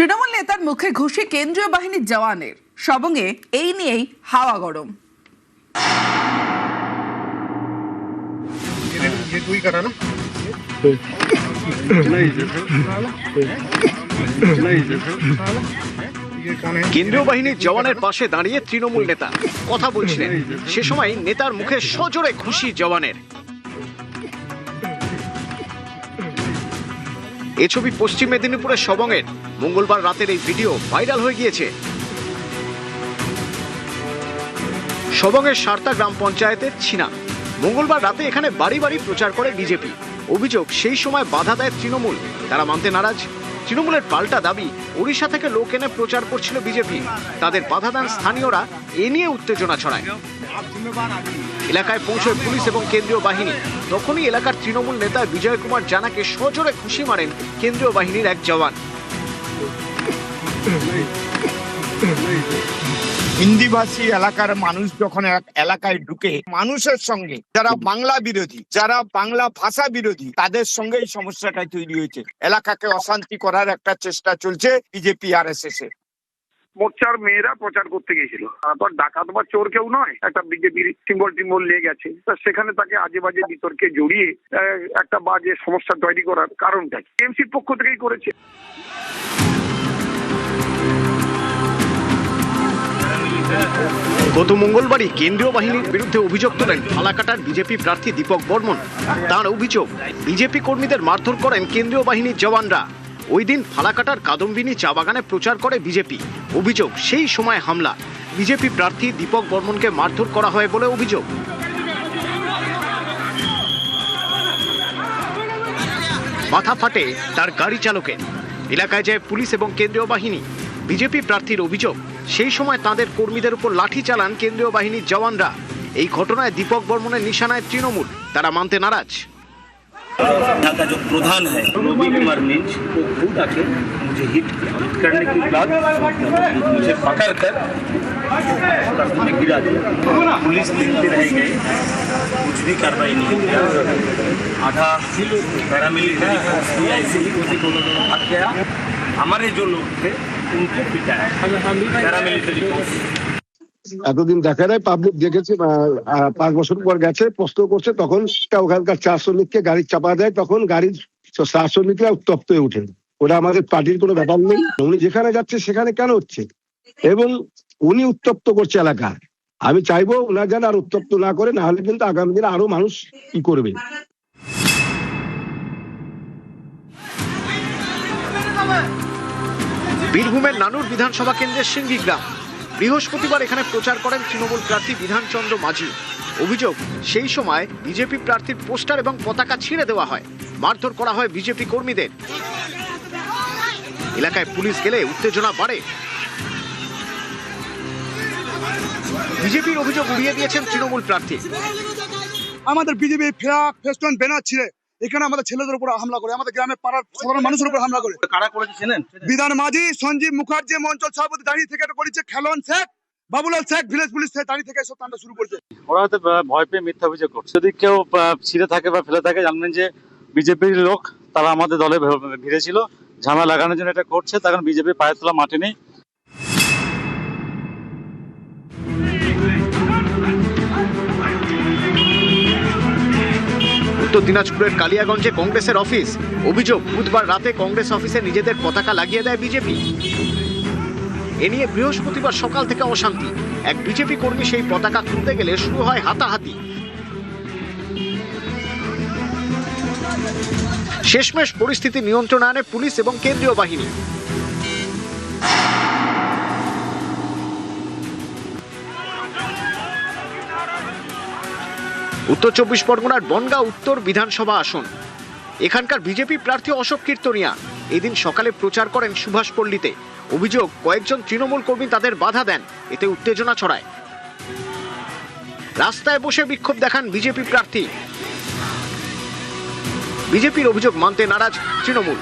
তৃণমূল নেতার মুখে ঘুষি কেন্দ্রীয় বাহিনীর জওয়ানের, সবঙ্গে এই নিয়েই হাওয়া গরম। কেন্দ্রীয় বাহিনীর জওয়ানের পাশে দাঁড়িয়ে তৃণমূল নেতা কথা বলছিলেন। সে সময় নেতার মুখে সজোরে ঘুষি জওয়ানের। এই ছবি পশ্চিম মেদিনীপুরের সবংয়ের। মঙ্গলবার রাতের এই ভিডিও ভাইরাল হয়ে গিয়েছে। সবংয়ের সারতা গ্রাম পঞ্চায়েতের ছিনা। মঙ্গলবার রাতে এখানে বাড়ি বাড়ি প্রচার করে বিজেপি। অভিযোগ, সেই সময় বাধা দেয় তৃণমূল, তারা মানতে নারাজ। তৃণমূলের পাল্টা দাবি, ওড়িশা থেকে লোক এনে প্রচার করছিল বিজেপি, তাদের বাধা দেন স্থানীয়রা। এ নিয়ে উত্তেজনা ছড়ায়। এলাকায় পৌঁছয় পুলিশ এবং কেন্দ্রীয় বাহিনী। তখনই এলাকার তৃণমূল নেতা বিজয় কুমার জানাকে সজোরে ঘুষি মারেন কেন্দ্রীয় বাহিনীর এক জওয়ান। হিন্দিভাষী এলাকার মানুষ যখন এক এলাকায় ঢুকে, মানুষের সঙ্গে যারা বাংলা বিরোধী, যারা বাংলা ভাষা বিরোধী, তাদের সঙ্গে এই সমস্যাটা তৈরি হয়েছে। এলাকাকে অশান্তি করার একটা চেষ্টা চলছে বিজেপি RSS এর। মোর্চার মেয়েরা প্রচার করতে গেছিল, তারপর ডাকাত বা চোর কেউ নয়, একটা বিজেপির সিম্বল নিয়ে গেছে। সেখানে তাকে আজে বাজে বিতর্কে জড়িয়ে একটা বাজে সমস্যা তৈরি করার কারণটা টিএমসির পক্ষ থেকেই করেছে। গত মঙ্গলবারই কেন্দ্রীয় বাহিনীর বিরুদ্ধে অভিযোগ তোলেন ফালাকাটার বিজেপি প্রার্থী দীপক বর্মন। তার অভিযোগ, বিজেপি কর্মীদের মারধর করেন কেন্দ্রীয় বাহিনীর জওয়ানরা। ওই দিন ফালাকাটার কাদম্বিনী চা বাগানে প্রচার করে বিজেপি। অভিযোগ, সেই সময় হামলা, বিজেপি প্রার্থী দীপক বর্মনকে মারধর করা হয় বলে অভিযোগ। মাথা ফাটে তার গাড়ি চালকের। এলাকায় যায় পুলিশ এবং কেন্দ্রীয় বাহিনী। বিজেপি প্রার্থীর অভিযোগ, সেই সময় তাদের কর্মীদের উপর লাঠি চালান কেন্দ্রীয় বাহিনীর জওয়ানরা। এই ঘটনায় দীপক বর্মনের নিশানায় তৃণমূল, তারা মানতে নারাজ। यहाँ का जो प्रधान है रवि कुमार मिंज, वो खुद आके मुझे हिट करने के बाद मुझे पकड़ कर में गिरा दिया। पुलिस देखते रह गए, कुछ भी कार्रवाई नहीं किया। आधा पैरामिलिट्री फोर्स भी ऐसे ही भाग गया। हमारे जो लोग थे उनको पिटाया पैरामिलिट्री फोर्स। এতদিন দেখা যায়, পাবলিক দেখেছে, 5 বছর পর গেছে, প্রশ্ন করছে, তখন ওখানকার 4 শ্রমিককে গাড়ি চাপা দেয়। তখন গাড়ির 4 শ্রমিকরা উত্তপ্ত হয়ে ওঠে। ওরা আমাদের পার্টির কোনো ব্যাপার নেই, উনি যেখানে যাচ্ছে সেখানে কেন হচ্ছে, এবং উনি উত্তপ্ত করছে এলাকা। আমি চাইবো ওনার যেন আর উত্তপ্ত না করে, না হলে কিন্তু আগামী দিনে আরো মানুষ কি করবে। বীরভূমের নানুর বিধানসভা কেন্দ্রের সিঙ্গি গ্রাম। বৃহস্পতিবার এখানে প্রচার করেন তৃণমূল প্রার্থী বিধানচন্দ্র মাঝি। অভিযোগ, সেই সময় বিজেপি প্রার্থীর পোস্টার এবং পতাকা ছিঁড়ে দেওয়া হয়, মারধর করা হয় বিজেপি কর্মীদের। এলাকায় পুলিশ গেলে উত্তেজনা বাড়ে। বিজেপির অভিযোগ উড়িয়ে দিয়েছেন তৃণমূল প্রার্থী। আমাদের বিজেপি ফ্ল্যাগ ফেস্টুন ব্যানার ছিঁড়ে এখানে আমাদের ছেলেদের উপর হামলা করে, আমাদের গ্রামের পাড়ার সাধারণ মানুষের উপর হামলা করে। কারা করেছিলেন? বিধান মাঝি, সঞ্জীব মুখার্জি মঞ্চল সভাপতি দাঁড়িয়ে থেকে এটা করেছে, খেলন শেখ, বাবুলাল শেখ, ভিলেজ পুলিশ দাঁড়িয়ে থেকে এসব কাণ্ড শুরু করছে। ওরা হয়তো ভয় পেয়ে মিথ্যা অভিযোগ করছে। যদি কেউ ছিঁড়ে থাকে বা ফেলে থাকে, জানবেন যে বিজেপির লোক, তারা আমাদের দলে ভিড়েছিল, ঝামেলা লাগানোর জন্য এটা করছে। তখন বিজেপির পায়ের তোলা মাটি নেই। উত্তর দিনাজপুরের কালিয়াগঞ্জে কংগ্রেসের অফিস। অভিযোগ, বুধবার রাতে কংগ্রেস অফিসে নিজেদের পতাকা লাগিয়ে দেয় বিজেপি। এ নিয়ে বৃহস্পতিবার সকাল থেকে অশান্তি। এক বিজেপি কর্মী সেই পতাকা তুলতে গেলে শুরু হয় হাতাহাতি। শেষমেশ পরিস্থিতি নিয়ন্ত্রণে আনে পুলিশ এবং কেন্দ্রীয় বাহিনী। উত্তর 24 পরগনার বনগাঁ উত্তর বিধানসভা আসন। এখানকার বিজেপি প্রার্থী অশোক কীর্তনিয়া এদিন সকালে প্রচার করেন সুভাষপল্লীতে। অভিযোগ, কয়েকজন তৃণমূল কর্মী তাদের বাধা দেন, এতে উত্তেজনা ছড়ায়। রাস্তায় বসে বিক্ষোভ দেখান বিজেপি প্রার্থী। বিজেপির অভিযোগ মানতে নারাজ তৃণমূল।